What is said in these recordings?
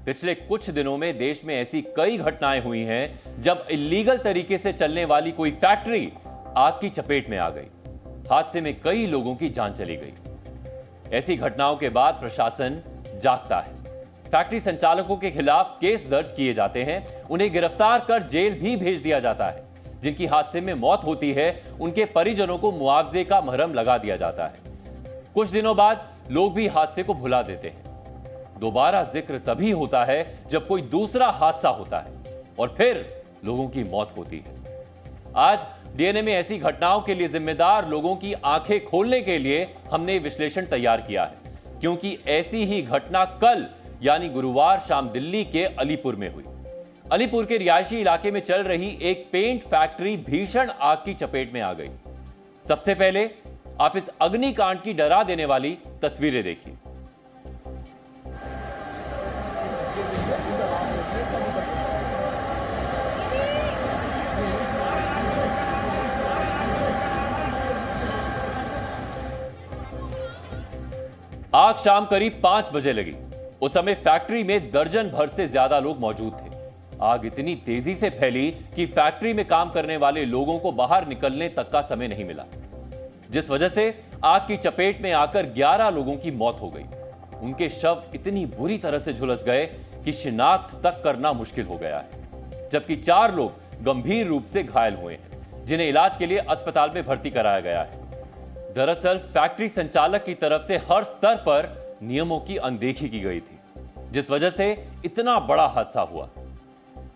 पिछले कुछ दिनों में देश में ऐसी कई घटनाएं हुई हैं जब इलीगल तरीके से चलने वाली कोई फैक्ट्री आग की चपेट में आ गई। हादसे में कई लोगों की जान चली गई। ऐसी घटनाओं के बाद प्रशासन जागता है। फैक्ट्री संचालकों के खिलाफ केस दर्ज किए जाते हैं, उन्हें गिरफ्तार कर जेल भी भेज दिया जाता है। जिनकी हादसे में मौत होती है उनके परिजनों को मुआवजे का महरम लगा दिया जाता है। कुछ दिनों बाद लोग भी हादसे को भुला देते हैं। दोबारा जिक्र तभी होता है जब कोई दूसरा हादसा होता है और फिर लोगों की मौत होती है। आज डीएनए में ऐसी घटनाओं के लिए जिम्मेदार लोगों की आंखें खोलने के लिए हमने विश्लेषण तैयार किया है, क्योंकि ऐसी ही घटना कल यानी गुरुवार शाम दिल्ली के अलीपुर में हुई। अलीपुर के रिहायशी इलाके में चल रही एक पेंट फैक्ट्री भीषण आग की चपेट में आ गई। सबसे पहले आप इस अग्निकांड की डरा देने वाली तस्वीरें देखिए। आग शाम करीब 5 बजे लगी। उस समय फैक्ट्री में दर्जन भर से ज्यादा लोग मौजूद थे। आग इतनी तेजी से फैली कि फैक्ट्री में काम करने वाले लोगों को बाहर निकलने तक का समय नहीं मिला, जिस वजह से आग की चपेट में आकर 11 लोगों की मौत हो गई। उनके शव इतनी बुरी तरह से झुलस गए कि शिनाख्त तक करना मुश्किल हो गया है, जबकि 4 लोग गंभीर रूप से घायल हुए हैं, जिन्हें इलाज के लिए अस्पताल में भर्ती कराया गया है। दरअसल फैक्ट्री संचालक की तरफ से हर स्तर पर नियमों की अनदेखी की गई थी, जिस वजह से इतना बड़ा हादसा हुआ।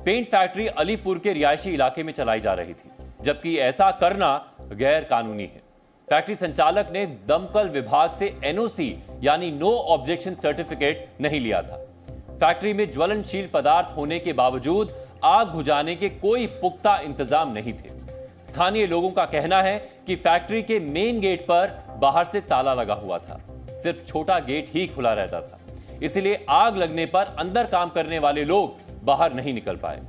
पेंट फैक्ट्री अलीपुर के रिहायशी इलाके में चलाई जा रही थी, जबकि ऐसा करना गैर कानूनी है। फैक्ट्री संचालक ने दमकल विभाग से एनओसी यानी नो ऑब्जेक्शन सर्टिफिकेट नहीं लिया था। फैक्ट्री में ज्वलनशील पदार्थ होने के बावजूद आग बुझाने के कोई पुख्ता इंतजाम नहीं थे। स्थानीय लोगों का कहना है कि फैक्ट्री के मेन गेट पर बाहर से ताला लगा हुआ था, सिर्फ छोटा गेट ही खुला रहता था, इसलिए आग लगने पर अंदर काम करने वाले लोग बाहर नहीं निकल पाए।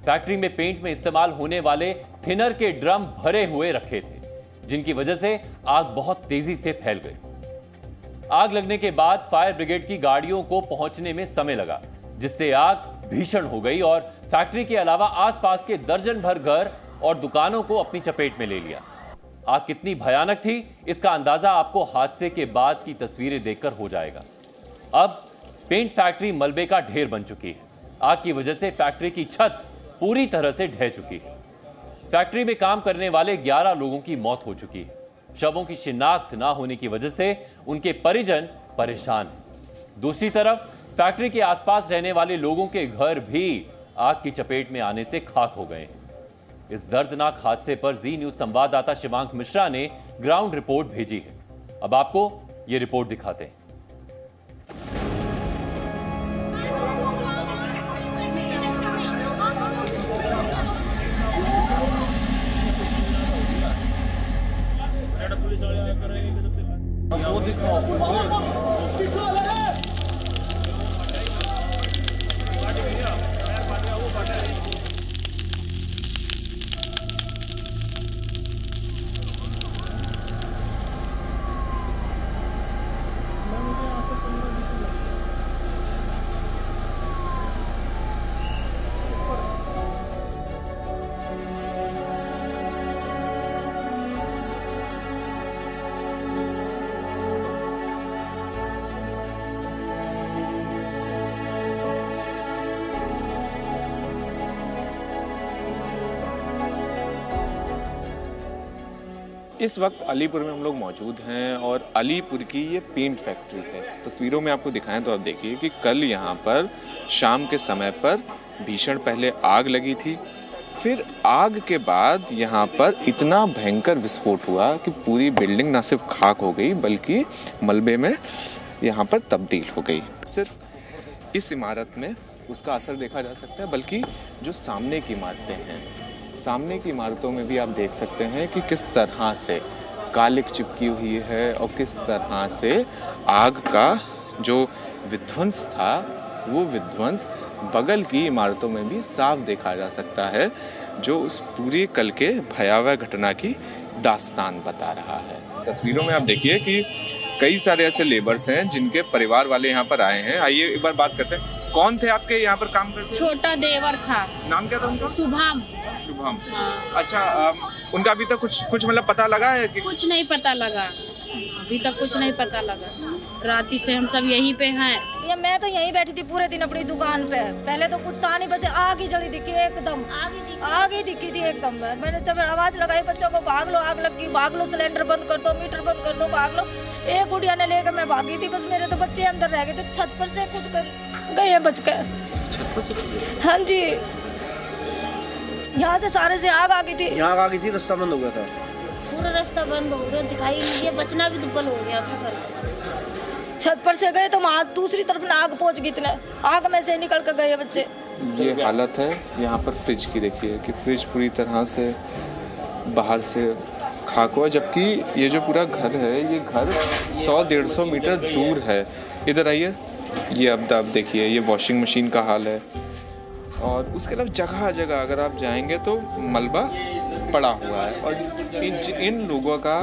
फैक्ट्री में पेंट में इस्तेमाल होने वाले थिनर के ड्रम भरे हुए रखे थे, जिनकी वजह से आग बहुत तेजी से फैल गई। आग लगने के बाद फायर ब्रिगेड की गाड़ियों को पहुंचने में समय लगा, जिससे आग भीषण हो गई और फैक्ट्री के अलावा आसपास के दर्जन भर घर और दुकानों को अपनी चपेट में ले लिया। आग कितनी भयानक थी, इसका अंदाजा आपको हादसे के बाद की तस्वीरें देखकर हो जाएगा। अब पेंट फैक्ट्री मलबे का ढेर बन चुकी है। आग की वजह से फैक्ट्री की छत पूरी तरह से ढह चुकी है। फैक्ट्री में काम करने वाले 11 लोगों की मौत हो चुकी है। शवों की शिनाख्त ना होने की वजह से उनके परिजन परेशान हैं। दूसरी तरफ फैक्ट्री के आसपास रहने वाले लोगों के घर भी आग की चपेट में आने से खाक हो गए हैं। इस दर्दनाक हादसे पर जी न्यूज संवाददाता शिवांक मिश्रा ने ग्राउंड रिपोर्ट भेजी है। अब आपको यह रिपोर्ट दिखाते हैं। इस वक्त अलीपुर में हम लोग मौजूद हैं और अलीपुर की ये पेंट फैक्ट्री है। तस्वीरों में आपको दिखाएं तो आप देखिए कि कल यहाँ पर शाम के समय पर भीषण पहले आग लगी थी, फिर आग के बाद यहाँ पर इतना भयंकर विस्फोट हुआ कि पूरी बिल्डिंग ना सिर्फ खाक हो गई बल्कि मलबे में यहाँ पर तब्दील हो गई। सिर्फ इस इमारत में उसका असर देखा जा सकता है, बल्कि जो सामने की इमारतें हैं, सामने की इमारतों में भी आप देख सकते हैं कि किस तरह से कालिक चिपकी हुई है और किस तरह से आग का जो विध्वंस था वो विध्वंस बगल की इमारतों में भी साफ देखा जा सकता है, जो उस पूरी कल के भयावह घटना की दास्तान बता रहा है। तस्वीरों में आप देखिए कि कई सारे ऐसे लेबर्स हैं जिनके परिवार वाले यहाँ पर आए हैं। आइए एक बार बात करते हैं। कौन थे आपके यहाँ पर काम करते? छोटा देवर था। नाम क्या था उनका? शुभम। शुभम। हाँ। अच्छा, उनका अभी तक कुछ मतलब पता लगा है कि? कुछ नहीं पता लगा, अभी तक कुछ नहीं पता लगा। रात से हम सब यहीं पे हैं। ये मैं तो यहीं बैठी थी पूरे दिन अपनी दुकान पे। पहले तो कुछ था नहीं, बस आग ही जली दिखी एकदम, आग ही दिखी थी एकदम। मैंने जब आवाज लगाई बच्चों को, भाग लो आग लगी, भाग लो सिलेंडर बंद कर दो, मीटर बंद कर दो, भाग लो। एक गुड़िया ने लेकर मैं भागी थी, बस मेरे तो बच्चे अंदर रह गए थे। छत पर से कूद कर गए हैं बच कर। हाँ जी, यहाँ से सारे से आग आ गई थी। यहाँ आ गई थी, रास्ता बंद हो गया था, पूरा रास्ता बंद हो गया, दिखाई नहीं दिया, बचना भी दुर्बल हो गया था। छत पर से गए तो वहाँ दूसरी तरफ ना आग पहुँच गई, इतने आग में से निकल कर गए बच्चे। ये हालत है यहाँ पर फ्रिज की। देखिए कि फ्रिज पूरी तरह से बाहर से खाक हुआ, जबकि ये जो पूरा घर है, ये घर 100-150 मीटर दूर है। इधर आइए, ये अब देखिए, ये वॉशिंग मशीन का हाल है। और उसके अलावा जगह जगह अगर आप जाएंगे तो मलबा पड़ा हुआ है। और इन लोगों का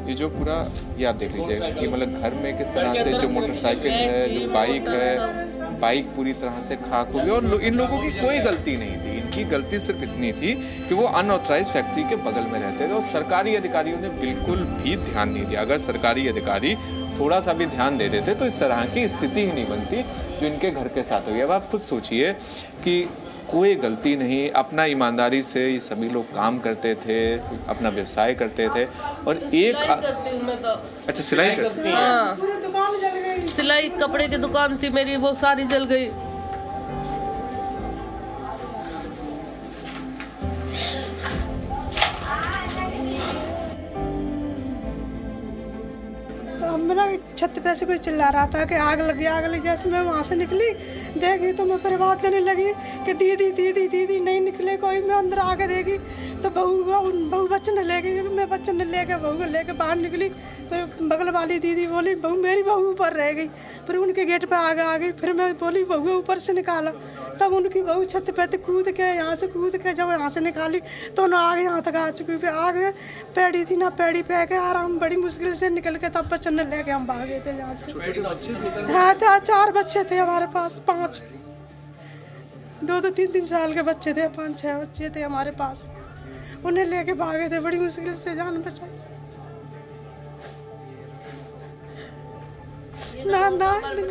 ये जो पूरा, ये आप देख लीजिएगा कि मतलब घर में किस तरह से जो मोटरसाइकिल है, जो बाइक है, बाइक पूरी तरह से खाक हो गई। और इन लोगों की कोई गलती नहीं थी, इनकी गलती सिर्फ इतनी थी कि वो अनऑथराइज फैक्ट्री के बगल में रहते थे और सरकारी अधिकारियों ने बिल्कुल भी ध्यान नहीं दिया। अगर सरकारी अधिकारी थोड़ा सा भी ध्यान दे देते तो इस तरह की स्थिति ही नहीं बनती जो इनके घर के साथ हुई। अब आप खुद सोचिए कि कोई गलती नहीं, अपना ईमानदारी से ये सभी लोग काम करते थे, अपना व्यवसाय करते थे। और एक अच्छा, सिलाई करती हैं? हाँ, सिलाई कपड़े की दुकान थी मेरी, वो सारी जल गई। मेरा छत पे से कोई चिल्ला रहा था कि आग लगी, आग लगी। जैसे मैं वहाँ से निकली, देखी तो मैं फिर बात करने लगी कि दीदी दीदी दीदी, नहीं निकले कोई। मैं अंदर आके देखी तो बहू बच्चन ने ले गई। मैं बच्चन ने लेके बहू को लेके बाहर निकली। फिर बगल वाली दीदी बोली बहू, मेरी बहू ऊपर रह गई। फिर उनके गेट पे आग आ गई। फिर मैं बोली बहू ऊपर से निकाला, तब उनकी बहू छत पे कूद के, यहाँ से कूद के जब यहाँ से निकाली तो ना आग यहाँ तक आ चुकी। फिर आग में पैड़ी थी ना, पैड़ी पे के आराम बड़ी मुश्किल से निकल के तब बच्चन ने लेके हम भागे थे यहाँ से। हाँ, 4 बच्चे थे हमारे पास, 5, 2-2, 3-3 साल के बच्चे थे, 5-6 बच्चे थे हमारे पास। उन्हें लेके भागे थे, बड़ी मुश्किल से जान बचाई।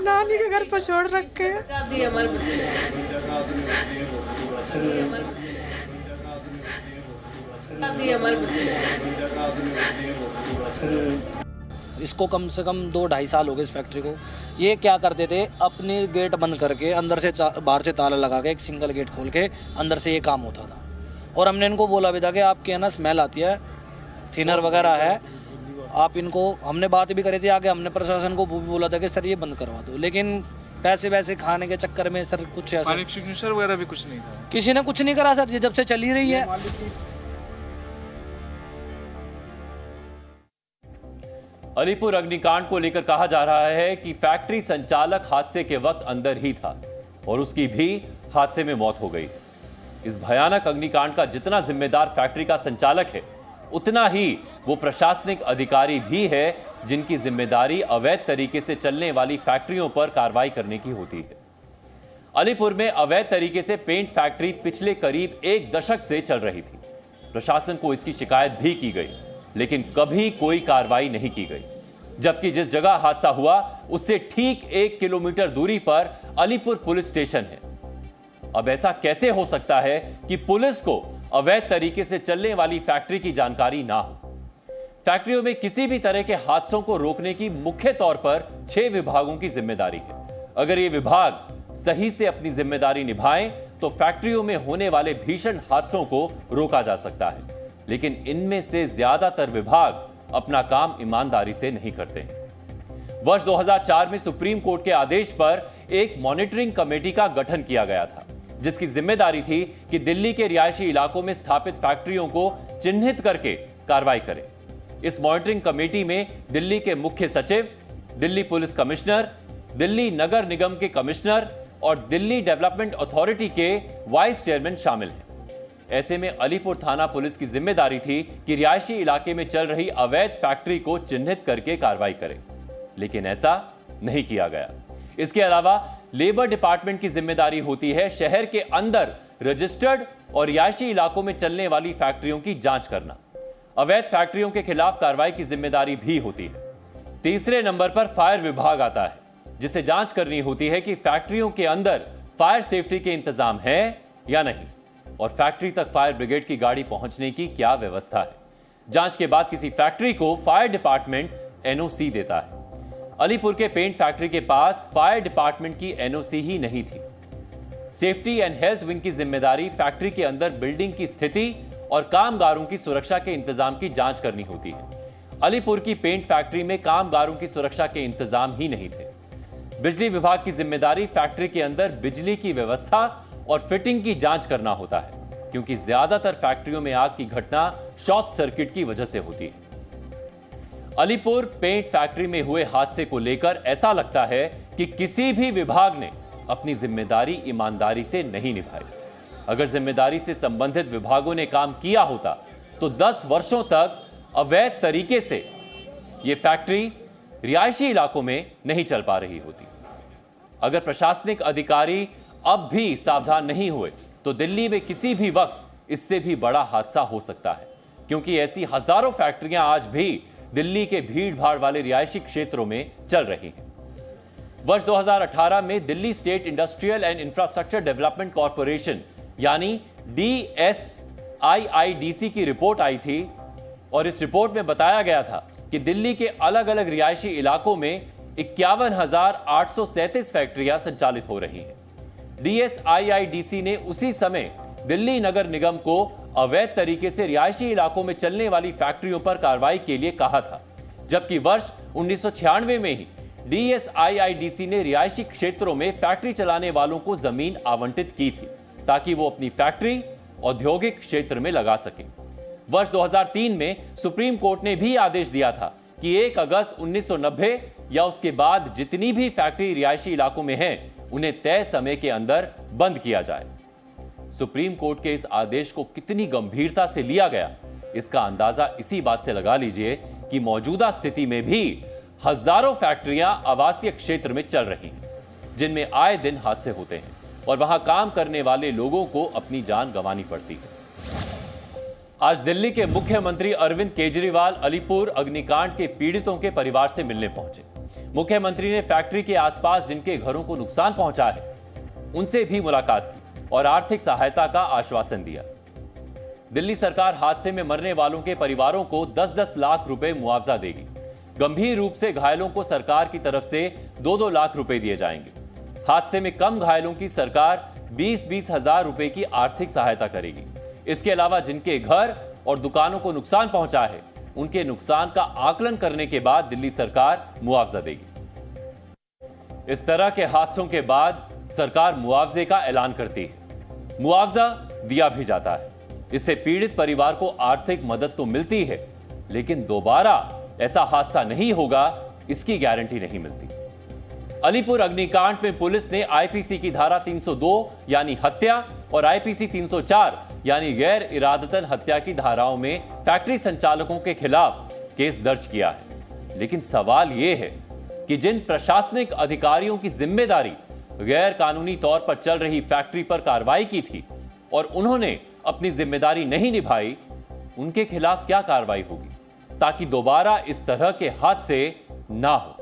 नानी के घर पर छोड़ रखे। इसको कम से कम 2-2.5 साल हो गए इस फैक्ट्री को। ये क्या करते थे, अपने गेट बंद करके अंदर से बाहर से ताला लगा के एक सिंगल गेट खोल के अंदर से ये काम होता था। और हमने इनको बोला भी था कि आपके ना स्मेल आती है, थिनर वगैरह है, आप इनको, हमने बात भी करी थी आगे, हमने प्रशासन को भी बोला था कि सर ये बंद करवा दो। लेकिन पैसे वैसे खाने के चक्कर में सर कुछ ऐसा वगैरह भी कुछ नहीं था, किसी ने कुछ नहीं करा सर, ये जब से चली रही है। अलीपुर अग्निकांड को लेकर कहा जा रहा है कि फैक्ट्री संचालक हादसे के वक्त अंदर ही था और उसकी भी हादसे में मौत हो गई। इस भयानक अग्निकांड का जितना जिम्मेदार फैक्ट्री का संचालक है, उतना ही वो प्रशासनिक अधिकारी भी है जिनकी जिम्मेदारी अवैध तरीके से चलने वाली फैक्ट्रियों पर कार्रवाई करने की होती है। अलीपुर में अवैध तरीके से पेंट फैक्ट्री पिछले करीब 1 दशक से चल रही थी। प्रशासन को इसकी शिकायत भी की गई, लेकिन कभी कोई कार्रवाई नहीं की गई। जबकि जिस जगह हादसा हुआ उससे ठीक 1 किलोमीटर दूरी पर अलीपुर पुलिस स्टेशन है। अब ऐसा कैसे हो सकता है कि पुलिस को अवैध तरीके से चलने वाली फैक्ट्री की जानकारी ना हो? फैक्ट्रियों में किसी भी तरह के हादसों को रोकने की मुख्य तौर पर 6 विभागों की जिम्मेदारी है। अगर ये विभाग सही से अपनी जिम्मेदारी निभाएं तो फैक्ट्रियों में होने वाले भीषण हादसों को रोका जा सकता है। लेकिन इनमें से ज्यादातर विभाग अपना काम ईमानदारी से नहीं करते। वर्ष 2004 में सुप्रीम कोर्ट के आदेश पर एक मॉनिटरिंग कमेटी का गठन किया गया था, जिसकी जिम्मेदारी थी कि दिल्ली के रिहायशी इलाकों में स्थापित फैक्ट्रियों को चिन्हित करके कार्रवाई करे। इस मॉनिटरिंग कमेटी में दिल्ली के मुख्य सचिव, दिल्ली पुलिस कमिश्नर, दिल्ली नगर निगम के कमिश्नर और दिल्ली डेवलपमेंट अथॉरिटी के वाइस चेयरमैन शामिल हैं। ऐसे में अलीपुर थाना पुलिस की जिम्मेदारी थी कि रिहायशी इलाके में चल रही अवैध फैक्ट्री को चिन्हित करके कार्रवाई करे, लेकिन ऐसा नहीं किया गया। इसके अलावा लेबर डिपार्टमेंट की जिम्मेदारी होती है शहर के अंदर रजिस्टर्ड और रिहायशी इलाकों में चलने वाली फैक्ट्रियों की जांच करना। अवैध फैक्ट्रियों के खिलाफ कार्रवाई की जिम्मेदारी भी होती है। तीसरे नंबर पर फायर विभाग आता है, जिसे जांच करनी होती है कि फैक्ट्रियों के अंदर फायर सेफ्टी के इंतजाम है या नहीं, और फैक्ट्री तक फायर ब्रिगेड की गाड़ी पहुंचने की क्या व्यवस्था है। जांच के बाद किसी फैक्ट्री को फायर डिपार्टमेंट एनओसी देता है। अलीपुर के पेंट फैक्ट्री के पास फायर डिपार्टमेंट की एनओसी ही नहीं थी। सेफ्टी एंड हेल्थ विंग की जिम्मेदारी फैक्ट्री के अंदर बिल्डिंग की स्थिति और कामगारों की सुरक्षा के इंतजाम की जांच करनी होती है। अलीपुर की पेंट फैक्ट्री में कामगारों की सुरक्षा के इंतजाम ही नहीं थे। बिजली विभाग की जिम्मेदारी फैक्ट्री के अंदर बिजली की व्यवस्था और फिटिंग की जांच करना होता है, क्योंकि ज्यादातर फैक्ट्रियों में आग की घटना शॉर्ट सर्किट की वजह से होती है। अलीपुर पेंट फैक्ट्री में हुए हादसे को लेकर ऐसा लगता है कि किसी भी विभाग ने अपनी जिम्मेदारी ईमानदारी से नहीं निभाई। अगर जिम्मेदारी से संबंधित विभागों ने काम किया होता तो 10 वर्षों तक अवैध तरीके से यह फैक्ट्री रिहायशी इलाकों में नहीं चल पा रही होती। अगर प्रशासनिक अधिकारी अब भी सावधान नहीं हुए तो दिल्ली में किसी भी वक्त इससे भी बड़ा हादसा हो सकता है, क्योंकि ऐसी हजारों फैक्ट्रियां आज भी दिल्ली के भीड़ भाड़ वाले रिहायशी क्षेत्रों में चल रही हैं। वर्ष 2018 में Delhi state industrial and infrastructure development corporation यानी DSIIDC की रिपोर्ट आई थी, और इस रिपोर्ट में बताया गया था कि दिल्ली के अलग अलग रिहायशी इलाकों में 51,837 फैक्ट्रियां संचालित हो रही हैं। DSIIDC ने उसी समय दिल्ली नगर निगम को अवैध तरीके से रिहायशी इलाकों में चलने वाली फैक्ट्रियों पर कार्रवाई के लिए कहा था, जबकि वर्ष 1996 में ही DSIIDC ने रिहायशी क्षेत्रों में फैक्ट्री चलाने वालों को जमीन आवंटित की थी ताकि वो अपनी फैक्ट्री औद्योगिक क्षेत्र में लगा सके। वर्ष 2003 में सुप्रीम कोर्ट ने भी आदेश दिया था कि 1 अगस्त 1990 या उसके बाद जितनी भी फैक्ट्री रिहायशी इलाकों में हैं, उन्हें तय समय के अंदर बंद किया जाए। सुप्रीम कोर्ट के इस आदेश को कितनी गंभीरता से लिया गया, इसका अंदाजा इसी बात से लगा लीजिए कि मौजूदा स्थिति में भी हजारों फैक्ट्रियां आवासीय क्षेत्र में चल रही हैं, जिनमें आए दिन हादसे होते हैं और वहां काम करने वाले लोगों को अपनी जान गंवानी पड़ती है। आज दिल्ली के मुख्यमंत्री अरविंद केजरीवाल अलीपुर अग्निकांड के पीड़ितों के परिवार से मिलने पहुंचे। मुख्यमंत्री ने फैक्ट्री के आसपास जिनके घरों को नुकसान पहुंचा है, उनसे भी मुलाकात की और आर्थिक सहायता का आश्वासन दिया। दिल्ली सरकार हादसे में मरने वालों के परिवारों को 10-10 लाख रुपए मुआवजा देगी। गंभीर रूप से घायलों को सरकार की तरफ से 2-2 लाख रुपए दिए जाएंगे। हादसे में कम घायलों की सरकार 20-20 हजार रुपए की आर्थिक सहायता करेगी। इसके अलावा जिनके घर और दुकानों को नुकसान पहुंचा है, उनके नुकसान का आकलन करने के बाद दिल्ली सरकार मुआवजा देगी। इस तरह के हादसों के बाद सरकार मुआवजे का ऐलान करती है, मुआवजा दिया भी जाता है। इससे पीड़ित परिवार को आर्थिक मदद तो मिलती है, लेकिन दोबारा ऐसा हादसा नहीं होगा, इसकी गारंटी नहीं मिलती। अलीपुर अग्निकांड में पुलिस ने आईपीसी की धारा 302 यानी हत्या और आईपीसी 304 यानी गैर इरादतन हत्या की धाराओं में फैक्ट्री संचालकों के खिलाफ केस दर्ज किया है। लेकिन सवाल यह है कि जिन प्रशासनिक अधिकारियों की जिम्मेदारी गैर कानूनी तौर पर चल रही फैक्ट्री पर कार्रवाई की थी और उन्होंने अपनी जिम्मेदारी नहीं निभाई, उनके खिलाफ क्या कार्रवाई होगी ताकि दोबारा इस तरह के हादसे ना हो।